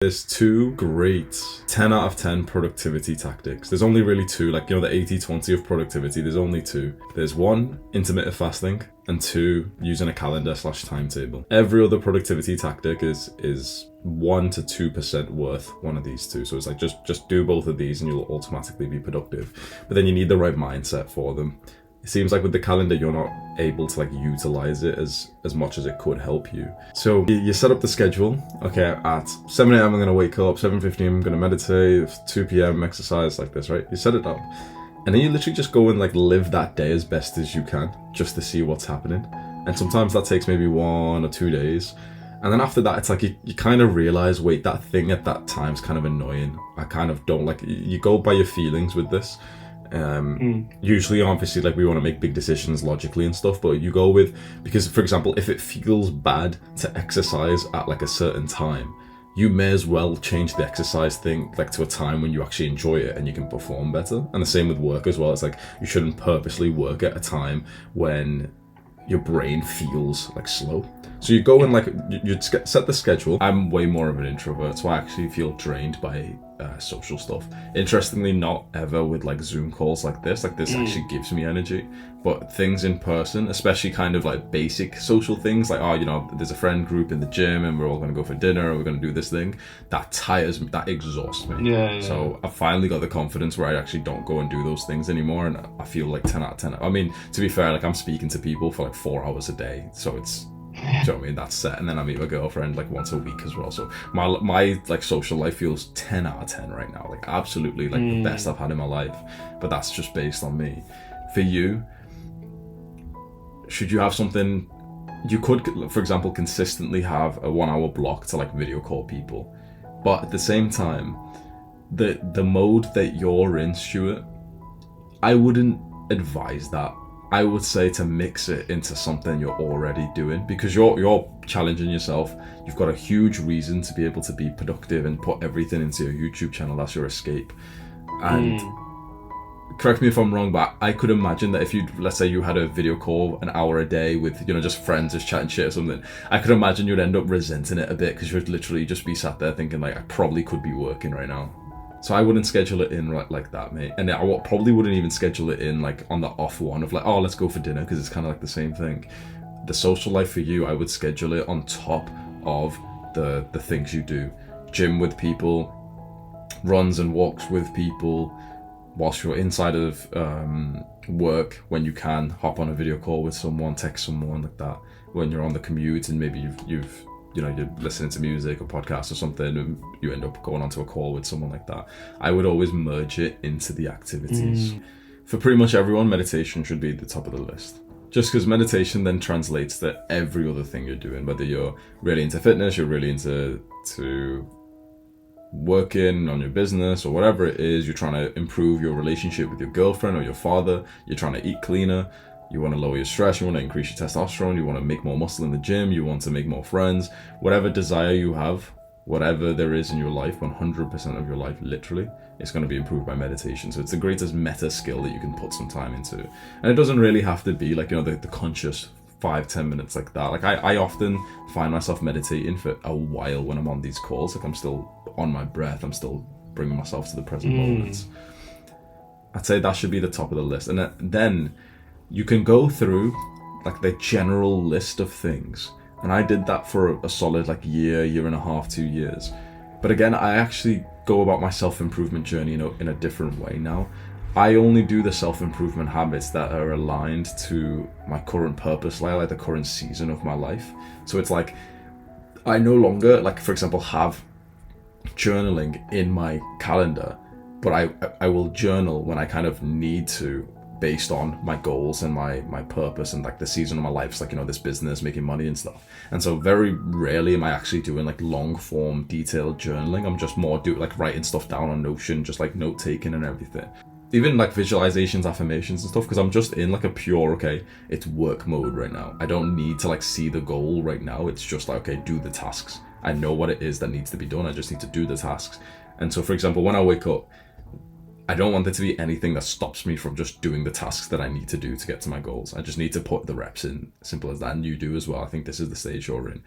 There's two great 10 out of 10 productivity tactics. There's only really two, like, the 80-20 of productivity. There's only two. There's one, intermittent fasting, and two, using a calendar/timetable. Every other productivity tactic is 1 to 2% worth one of these two. So it's like, just do both of these and you'll automatically be productive. But then you need the right mindset for them. It seems like with the calendar, you're not able to like utilize it as much as it could help you. So you set up the schedule. Okay, at 7 a.m. I'm going to wake up, 7:15 I'm going to meditate, 2 p.m. exercise, like this, right? You set it up. And then you literally just go and like live that day as best as you can, just to see what's happening. And sometimes that takes maybe 1 or 2 days. And then after that, it's like you kind of realize, wait, that thing at that time's kind of annoying. I kind of don't like, you go by your feelings with this. Usually, obviously, like, we want to make big decisions logically and stuff, but you go with, because for example, if it feels bad to exercise at like a certain time, you may as well change the exercise thing like to a time when you actually enjoy it and you can perform better. And the same with work as well. It's like, you shouldn't purposely work at a time when your brain feels like slow. So you go and like, you set the schedule. I'm way more of an introvert, so I actually feel drained by social stuff. Interestingly, not ever with like Zoom calls like this. Like, this actually gives me energy. But things in person, especially kind of like basic social things, like, oh, there's a friend group in the gym and we're all going to go for dinner or we're going to do this thing, that tires me, that exhausts me. Yeah. So I finally got the confidence where I actually don't go and do those things anymore, and I feel like 10 out of 10. I mean, to be fair, like, I'm speaking to people for like 4 hours a day, so it's, do you know what I mean? That's set. And then I meet my girlfriend like once a week as well. So my like social life feels 10 out of 10 right now. Like, absolutely like the best I've had in my life. But that's just based on me. For you, should you have something, you could, for example, consistently have a 1 hour block to like video call people. But at the same time, the mode that you're in, Stuart, I wouldn't advise that. I would say to mix it into something you're already doing, because you're challenging yourself. You've got a huge reason to be able to be productive and put everything into your YouTube channel. That's your escape. And correct me if I'm wrong, but I could imagine that if let's say you had a video call an hour a day with, just friends just chatting shit or something, I could imagine you'd end up resenting it a bit, because you'd literally just be sat there thinking like, I probably could be working right now. So I wouldn't schedule it in right like that, mate. And I probably wouldn't even schedule it in like on the off one of like, oh, let's go for dinner, because it's kind of like the same thing. The social life for you, I would schedule it on top of the things you do. Gym with people, runs and walks with people, whilst you're inside of work, when you can, hop on a video call with someone, text someone, like that. When you're on the commute and maybe you're listening to music or podcasts or something, and you end up going onto a call with someone like that. I would always merge it into the activities. For pretty much everyone, meditation should be at the top of the list. Just because meditation then translates to every other thing you're doing, whether you're really into fitness, you're really into working on your business, or whatever it is, you're trying to improve your relationship with your girlfriend or your father, you're trying to eat cleaner, you want to lower your stress, you want to increase your testosterone, you want to make more muscle in the gym, you want to make more friends, whatever desire you have, whatever there is in your life, 100% of your life, literally, it's going to be improved by meditation. So it's the greatest meta skill that you can put some time into. And it doesn't really have to be like, the conscious 5-10 minutes like that. Like, I often find myself meditating for a while when I'm on these calls. Like, I'm still on my breath, I'm still bringing myself to the present moment. I'd say that should be the top of the list. And then you can go through like the general list of things. And I did that for a solid like year and a half, 2 years. But again, I actually go about my self-improvement journey in a different way now. I only do the self-improvement habits that are aligned to my current purpose, like the current season of my life. So it's like, I no longer, like, for example, have journaling in my calendar, but I will journal when I kind of need to, based on my goals and my purpose and like the season of my life. It's like, this business, making money and stuff. And so very rarely am I actually doing like long form detailed journaling. I'm just more like writing stuff down on Notion, just like note taking and everything. Even like visualizations, affirmations and stuff, because I'm just in like a pure, okay, it's work mode right now. I don't need to like see the goal right now. It's just like, okay, do the tasks. I know what it is that needs to be done. I just need to do the tasks. And so, for example, when I wake up, I don't want there to be anything that stops me from just doing the tasks that I need to do to get to my goals. I just need to put the reps in. Simple as that. And you do as well. I think this is the stage you're in.